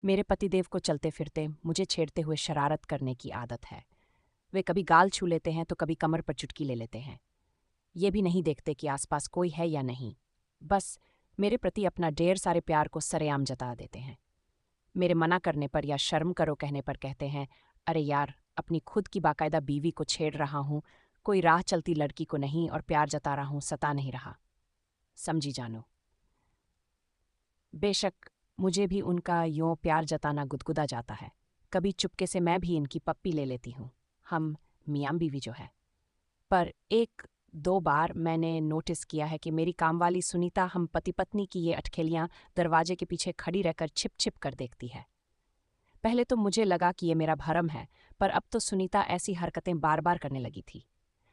मेरे पतिदेव को चलते फिरते मुझे छेड़ते हुए शरारत करने की आदत है। वे कभी गाल छू लेते हैं तो कभी कमर पर चुटकी ले लेते हैं। ये भी नहीं देखते कि आसपास कोई है या नहीं। बस मेरे प्रति अपना ढेर सारे प्यार को सरेआम जता देते हैं। मेरे मना करने पर या शर्म करो कहने पर कहते हैं, अरे यार, अपनी खुद की बाकायदा बीवी को छेड़ रहा हूं, कोई राह चलती लड़की को नहीं, और प्यार जता रहा हूं, सता नहीं रहा। समझी जानो। बेशक मुझे भी उनका यों प्यार जताना गुदगुदा जाता है। कभी चुपके से मैं भी इनकी पप्पी ले लेती हूँ। हम मियाँ बीवी जो है। पर एक दो बार मैंने नोटिस किया है कि मेरी कामवाली सुनीता हम पति पत्नी की ये अटखेलियां दरवाजे के पीछे खड़ी रहकर छिप छिप कर देखती है। पहले तो मुझे लगा कि ये मेरा भरम है, पर अब तो सुनीता ऐसी हरकतें बार बार करने लगी थी।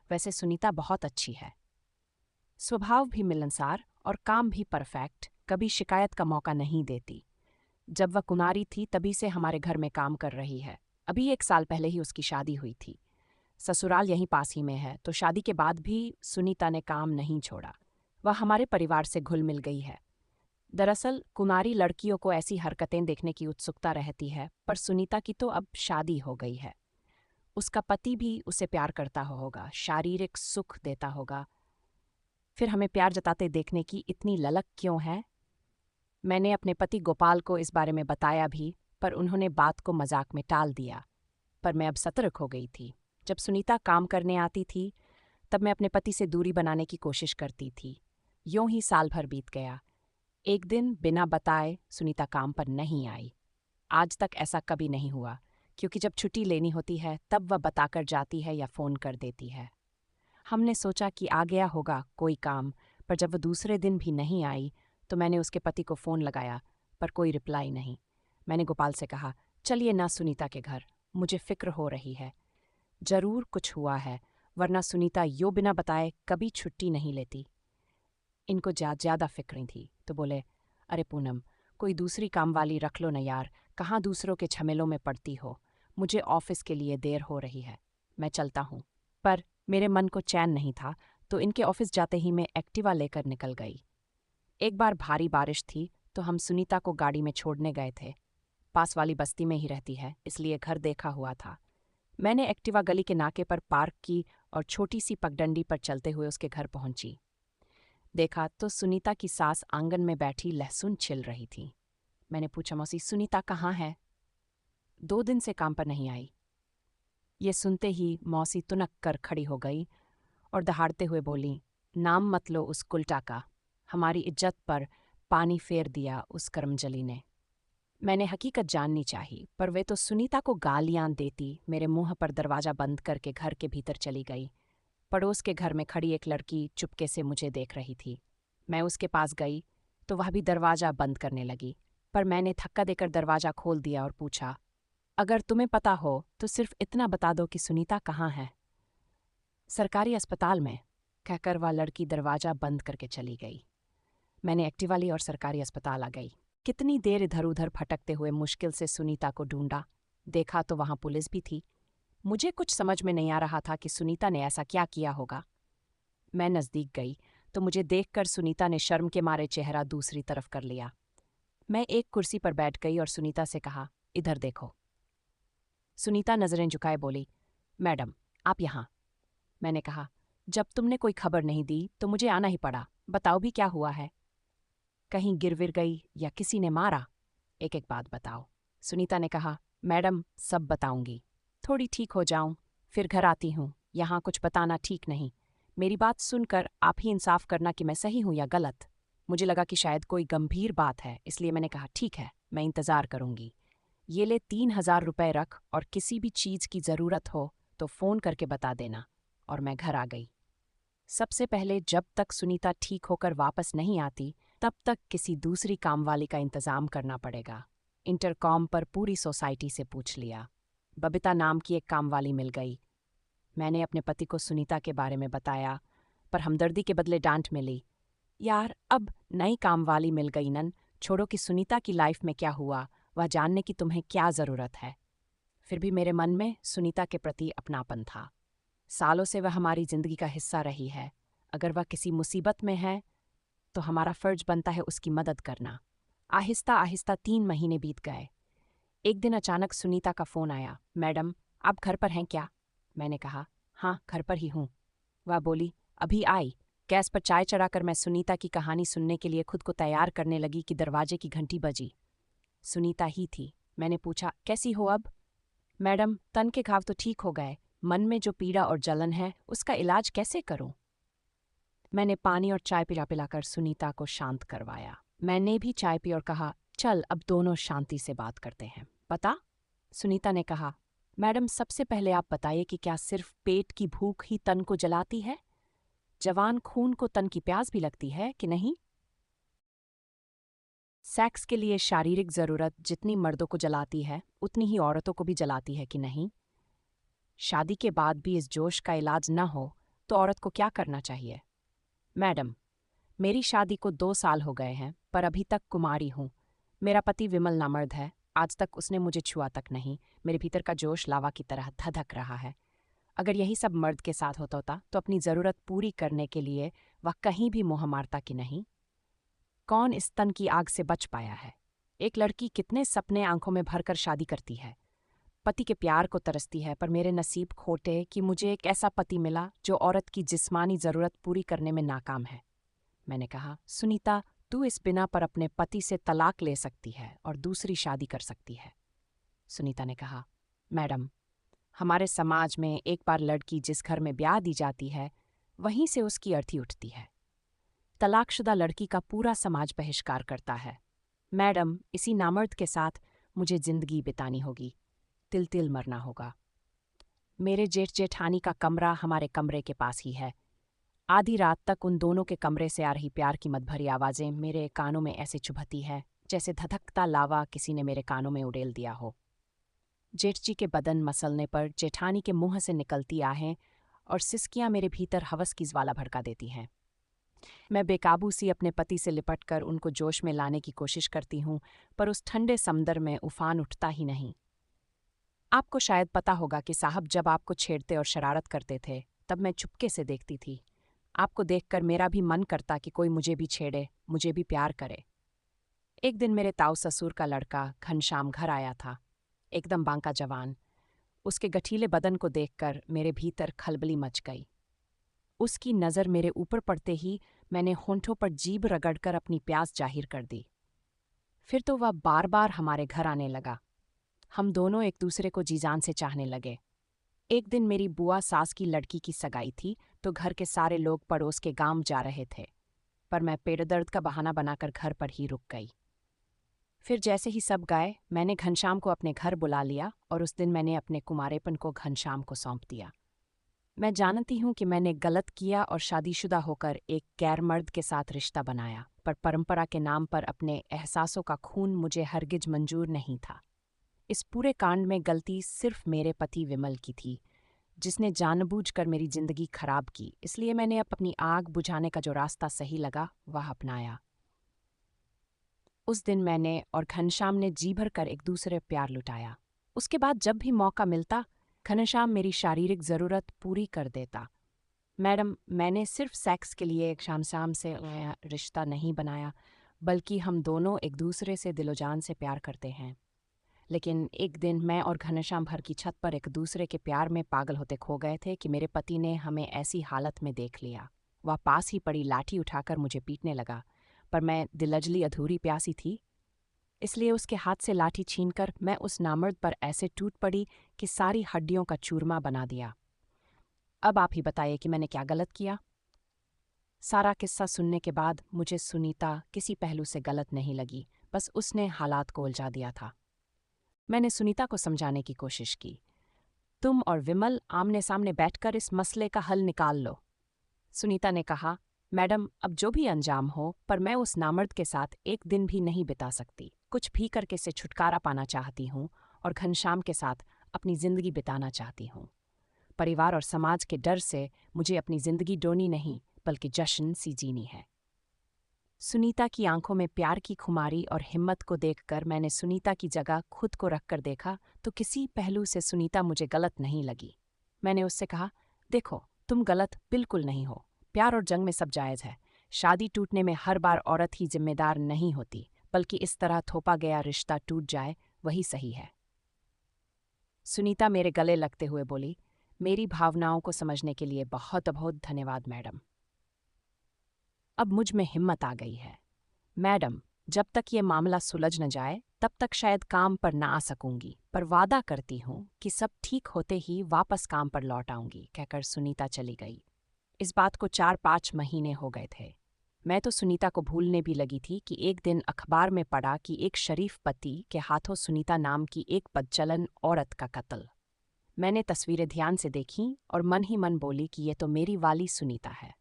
वैसे सुनीता बहुत अच्छी है, स्वभाव भी मिलनसार और काम भी परफेक्ट, कभी शिकायत का मौका नहीं देती। जब वह कुमारी थी तभी से हमारे घर में काम कर रही है। अभी 1 साल पहले ही उसकी शादी हुई थी। ससुराल यहीं पास ही में है, तो शादी के बाद भी सुनीता ने काम नहीं छोड़ा। वह हमारे परिवार से घुल मिल गई है। दरअसल कुमारी लड़कियों को ऐसी हरकतें देखने की उत्सुकता रहती है, पर सुनीता की तो अब शादी हो गई है। उसका पति भी उसे प्यार करता होगा, शारीरिक सुख देता होगा। फिर हमें प्यार जताते देखने की इतनी ललक क्यों है? मैंने अपने पति गोपाल को इस बारे में बताया भी, पर उन्होंने बात को मजाक में टाल दिया। पर मैं अब सतर्क हो गई थी। जब सुनीता काम करने आती थी तब मैं अपने पति से दूरी बनाने की कोशिश करती थी। यूं ही साल भर बीत गया। एक दिन बिना बताए सुनीता काम पर नहीं आई। आज तक ऐसा कभी नहीं हुआ, क्योंकि जब छुट्टी लेनी होती है तब वह बताकर जाती है या फ़ोन कर देती है। हमने सोचा कि आ गया होगा कोई काम, पर जब वह दूसरे दिन भी नहीं आई तो मैंने उसके पति को फ़ोन लगाया, पर कोई रिप्लाई नहीं। मैंने गोपाल से कहा, चलिए ना सुनीता के घर, मुझे फ़िक्र हो रही है। जरूर कुछ हुआ है, वरना सुनीता यो बिना बताए कभी छुट्टी नहीं लेती। इनको ज़्यादा फिक्रें थी, तो बोले, अरे पूनम, कोई दूसरी काम वाली रख लो न यार, कहाँ दूसरों के झमेलों में पड़ती हो। मुझे ऑफिस के लिए देर हो रही है, मैं चलता हूँ। पर मेरे मन को चैन नहीं था, तो इनके ऑफिस जाते ही मैं एक्टिवा लेकर निकल गई। एक बार भारी बारिश थी तो हम सुनीता को गाड़ी में छोड़ने गए थे। पास वाली बस्ती में ही रहती है, इसलिए घर देखा हुआ था। मैंने एक्टिवा गली के नाके पर पार्क की और छोटी सी पगडंडी पर चलते हुए उसके घर पहुंची। देखा तो सुनीता की सास आंगन में बैठी लहसुन छिल रही थी। मैंने पूछा, मौसी सुनीता कहाँ है? 2 दिन से काम पर नहीं आई। ये सुनते ही मौसी तुनक कर खड़ी हो गई और दहाड़ते हुए बोली, नाम मत लो उस कुलटा का, हमारी इज्जत पर पानी फेर दिया उस कर्मजली ने। मैंने हकीकत जाननी चाहिए, पर वे तो सुनीता को गालियां देती मेरे मुंह पर दरवाजा बंद करके घर के भीतर चली गई। पड़ोस के घर में खड़ी एक लड़की चुपके से मुझे देख रही थी। मैं उसके पास गई तो वह भी दरवाजा बंद करने लगी, पर मैंने धक्का देकर दरवाजा खोल दिया और पूछा, अगर तुम्हें पता हो तो सिर्फ इतना बता दो कि सुनीता कहाँ है। सरकारी अस्पताल में, कहकर वह लड़की दरवाजा बंद करके चली गई। मैंने एक्टिवा ली और सरकारी अस्पताल आ गई। कितनी देर इधर उधर भटकते हुए मुश्किल से सुनीता को ढूंढा। देखा तो वहां पुलिस भी थी। मुझे कुछ समझ में नहीं आ रहा था कि सुनीता ने ऐसा क्या किया होगा। मैं नज़दीक गई तो मुझे देखकर सुनीता ने शर्म के मारे चेहरा दूसरी तरफ कर लिया। मैं एक कुर्सी पर बैठ गई और सुनीता से कहा, इधर देखो। सुनीता नजरें झुकाए बोली, मैडम, आप यहाँ। मैंने कहा, जब तुमने कोई खबर नहीं दी तो मुझे आना ही पड़ा, बताओ भी क्या हुआ है? कहीं गिर विर गई या किसी ने मारा? एक एक बात बताओ। सुनीता ने कहा, मैडम सब बताऊंगी, थोड़ी ठीक हो जाऊं फिर घर आती हूं, यहाँ कुछ बताना ठीक नहीं। मेरी बात सुनकर आप ही इंसाफ करना कि मैं सही हूं या गलत। मुझे लगा कि शायद कोई गंभीर बात है, इसलिए मैंने कहा, ठीक है, मैं इंतज़ार करूंगी। ये ले 3,000 रुपए रख, और किसी भी चीज़ की ज़रूरत हो तो फ़ोन करके बता देना। और मैं घर आ गई। सबसे पहले जब तक सुनीता ठीक होकर वापस नहीं आती तब तक किसी दूसरी कामवाली का इंतज़ाम करना पड़ेगा। इंटरकॉम पर पूरी सोसाइटी से पूछ लिया। बबीता नाम की एक कामवाली मिल गई। मैंने अपने पति को सुनीता के बारे में बताया, पर हमदर्दी के बदले डांट मिली। यार, अब नई कामवाली मिल गई नन, छोड़ो कि सुनीता की लाइफ में क्या हुआ, वह जानने की तुम्हें क्या ज़रूरत है। फिर भी मेरे मन में सुनीता के प्रति अपनापन था। सालों से वह हमारी जिंदगी का हिस्सा रही है। अगर वह किसी मुसीबत में है तो हमारा फर्ज बनता है उसकी मदद करना। आहिस्ता आहिस्ता 3 महीने बीत गए। एक दिन अचानक सुनीता का फ़ोन आया। मैडम, आप घर पर हैं क्या? मैंने कहा, हाँ, घर पर ही हूँ। वह बोली, अभी आई। गैस पर चाय चढ़ाकर मैं सुनीता की कहानी सुनने के लिए खुद को तैयार करने लगी कि दरवाजे की घंटी बजी। सुनीता ही थी। मैंने पूछा, कैसी हो अब? मैडम, तन के घाव तो ठीक हो गए, मन में जो पीड़ा और जलन है उसका इलाज कैसे करूं? मैंने पानी और चाय पिला पिलाकर सुनीता को शांत करवाया। मैंने भी चाय पी और कहा, चल अब दोनों शांति से बात करते हैं। बता? सुनीता ने कहा, मैडम सबसे पहले आप बताइए कि क्या सिर्फ पेट की भूख ही तन को जलाती है? जवान खून को तन की प्यास भी लगती है कि नहीं? सेक्स के लिए शारीरिक जरूरत जितनी मर्दों को जलाती है उतनी ही औरतों को भी जलाती है कि नहीं? शादी के बाद भी इस जोश का इलाज न हो तो औरत को क्या करना चाहिए? मैडम, मेरी शादी को 2 साल हो गए हैं पर अभी तक कुमारी हूँ। मेरा पति विमल नामर्द है। आज तक उसने मुझे छुआ तक नहीं। मेरे भीतर का जोश लावा की तरह धधक रहा है। अगर यही सब मर्द के साथ होता तो अपनी जरूरत पूरी करने के लिए वह कहीं भी मुँह मारता कि नहीं? कौन इस तन की आग से बच पाया है? एक लड़की कितने सपने आंखों में भरकर शादी करती है, पति के प्यार को तरसती है, पर मेरे नसीब खोटे कि मुझे एक ऐसा पति मिला जो औरत की जिस्मानी जरूरत पूरी करने में नाकाम है। मैंने कहा, सुनीता, तू इस बिना पर अपने पति से तलाक ले सकती है और दूसरी शादी कर सकती है। सुनीता ने कहा, मैडम, हमारे समाज में एक बार लड़की जिस घर में ब्याह दी जाती है वहीं से उसकी अर्थी उठती है। तलाकशुदा लड़की का पूरा समाज बहिष्कार करता है। मैडम, इसी नामर्द के साथ मुझे जिंदगी बितानी होगी, तिल तिल मरना होगा। मेरे जेठ जेठानी का कमरा हमारे कमरे के पास ही है। आधी रात तक उन दोनों के कमरे से आ रही प्यार की मदभरी आवाजें मेरे कानों में ऐसे चुभती है जैसे धधकता लावा किसी ने मेरे कानों में उड़ेल दिया हो। जेठ जी के बदन मसलने पर जेठानी के मुंह से निकलती आहें और सिसकियां मेरे भीतर हवस की ज्वाला भड़का देती हैं। मैं बेकाबू सी अपने पति से लिपटकर उनको जोश में लाने की कोशिश करती हूँ, पर उस ठंडे समंदर में उफान उठता ही नहीं। आपको शायद पता होगा कि साहब जब आपको छेड़ते और शरारत करते थे तब मैं चुपके से देखती थी। आपको देखकर मेरा भी मन करता कि कोई मुझे भी छेड़े, मुझे भी प्यार करे। एक दिन मेरे ताऊ ससुर का लड़का घनश्याम घर आया था, एकदम बांका जवान। उसके गठीले बदन को देखकर मेरे भीतर खलबली मच गई। उसकी नज़र मेरे ऊपर पड़ते ही मैंने होंठों पर जीभ रगड़कर अपनी प्यास जाहिर कर दी। फिर तो वह बार बार हमारे घर आने लगा। हम दोनों एक दूसरे को जीजान से चाहने लगे। एक दिन मेरी बुआ सास की लड़की की सगाई थी तो घर के सारे लोग पड़ोस के गांव जा रहे थे, पर मैं पेट दर्द का बहाना बनाकर घर पर ही रुक गई। फिर जैसे ही सब गए मैंने घनश्याम को अपने घर बुला लिया और उस दिन मैंने अपने कुमारेपन को घनश्याम को सौंप दिया। मैं जानती हूँ कि मैंने गलत किया और शादीशुदा होकर एक गैर मर्द के साथ रिश्ता बनाया, पर परंपरा के नाम पर अपने एहसासों का खून मुझे हरगिज मंजूर नहीं था। इस पूरे कांड में गलती सिर्फ मेरे पति विमल की थी, जिसने जानबूझकर मेरी जिंदगी खराब की। इसलिए मैंने अपनी आग बुझाने का जो रास्ता सही लगा वह अपनाया। उस दिन मैंने और घनश्याम ने जी भर कर एक दूसरे प्यार लुटाया। उसके बाद जब भी मौका मिलता घनश्याम मेरी शारीरिक ज़रूरत पूरी कर देता। मैडम, मैंने सिर्फ सेक्स के लिए एक घनश्याम से रिश्ता नहीं बनाया, बल्कि हम दोनों एक दूसरे से दिलोजान से प्यार करते हैं। लेकिन एक दिन मैं और घनश्याम भर की छत पर एक दूसरे के प्यार में पागल होते खो गए थे कि मेरे पति ने हमें ऐसी हालत में देख लिया। वह पास ही पड़ी लाठी उठाकर मुझे पीटने लगा, पर मैं दिलजली अधूरी प्यासी थी, इसलिए उसके हाथ से लाठी छीनकर मैं उस नामर्द पर ऐसे टूट पड़ी कि सारी हड्डियों का चूरमा बना दिया। अब आप ही बताइए कि मैंने क्या गलत किया? सारा किस्सा सुनने के बाद मुझे सुनीता किसी पहलू से गलत नहीं लगी, बस उसने हालात को उलझा दिया था। मैंने सुनीता को समझाने की कोशिश की, तुम और विमल आमने सामने बैठकर इस मसले का हल निकाल लो। सुनीता ने कहा, मैडम, अब जो भी अंजाम हो, पर मैं उस नामर्द के साथ एक दिन भी नहीं बिता सकती। कुछ भी करके से छुटकारा पाना चाहती हूँ और घनश्याम के साथ अपनी जिंदगी बिताना चाहती हूँ। परिवार और समाज के डर से मुझे अपनी जिंदगी डोनी नहीं बल्कि जश्न सी जीनी है। सुनीता की आंखों में प्यार की खुमारी और हिम्मत को देखकर मैंने सुनीता की जगह खुद को रखकर देखा तो किसी पहलू से सुनीता मुझे गलत नहीं लगी। मैंने उससे कहा, देखो, तुम गलत बिल्कुल नहीं हो। प्यार और जंग में सब जायज़ है। शादी टूटने में हर बार औरत ही जिम्मेदार नहीं होती, बल्कि इस तरह थोपा गया रिश्ता टूट जाए वही सही है। सुनीता मेरे गले लगते हुए बोली, मेरी भावनाओं को समझने के लिए बहुत बहुत धन्यवाद मैडम। अब मुझ में हिम्मत आ गई है। मैडम, जब तक ये मामला सुलझ न जाए तब तक शायद काम पर ना आ सकूंगी, पर वादा करती हूँ कि सब ठीक होते ही वापस काम पर लौट आऊंगी, कहकर सुनीता चली गई। इस बात को 4-5 महीने हो गए थे। मैं तो सुनीता को भूलने भी लगी थी कि एक दिन अखबार में पढ़ा कि एक शरीफ पति के हाथों सुनीता नाम की एक बदचलन औरत का कत्ल। मैंने तस्वीरें ध्यान से देखीं और मन ही मन बोली कि ये तो मेरी वाली सुनीता है।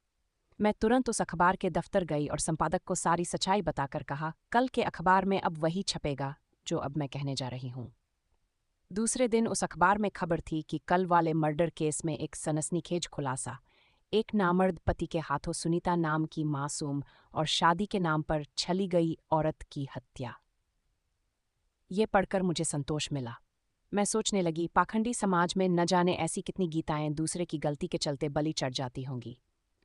मैं तुरंत उस अखबार के दफ्तर गई और संपादक को सारी सच्चाई बताकर कहा, कल के अखबार में अब वही छपेगा जो अब मैं कहने जा रही हूँ। दूसरे दिन उस अखबार में खबर थी कि कल वाले मर्डर केस में एक सनसनीखेज खुलासा, एक नामर्द पति के हाथों सुनीता नाम की मासूम और शादी के नाम पर छली गई औरत की हत्या। ये पढ़कर मुझे संतोष मिला। मैं सोचने लगी, पाखंडी समाज में न जाने ऐसी कितनी गीताएं दूसरे की गलती के चलते बलि चढ़ जाती होंगी।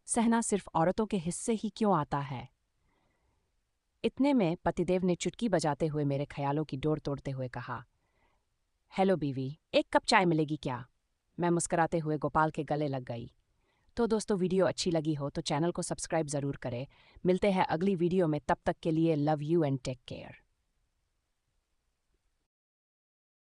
सहना सिर्फ औरतों के हिस्से ही क्यों आता है? इतने में पतिदेव ने चुटकी बजाते हुए मेरे ख्यालों की डोर तोड़ते हुए कहा, हेलो बीवी, एक कप चाय मिलेगी क्या? मैं मुस्कुराते हुए गोपाल के गले लग गई। तो दोस्तों, वीडियो अच्छी लगी हो तो चैनल को सब्सक्राइब ज़रूर करें। मिलते हैं अगली वीडियो में, तब तक के लिए love you and take care.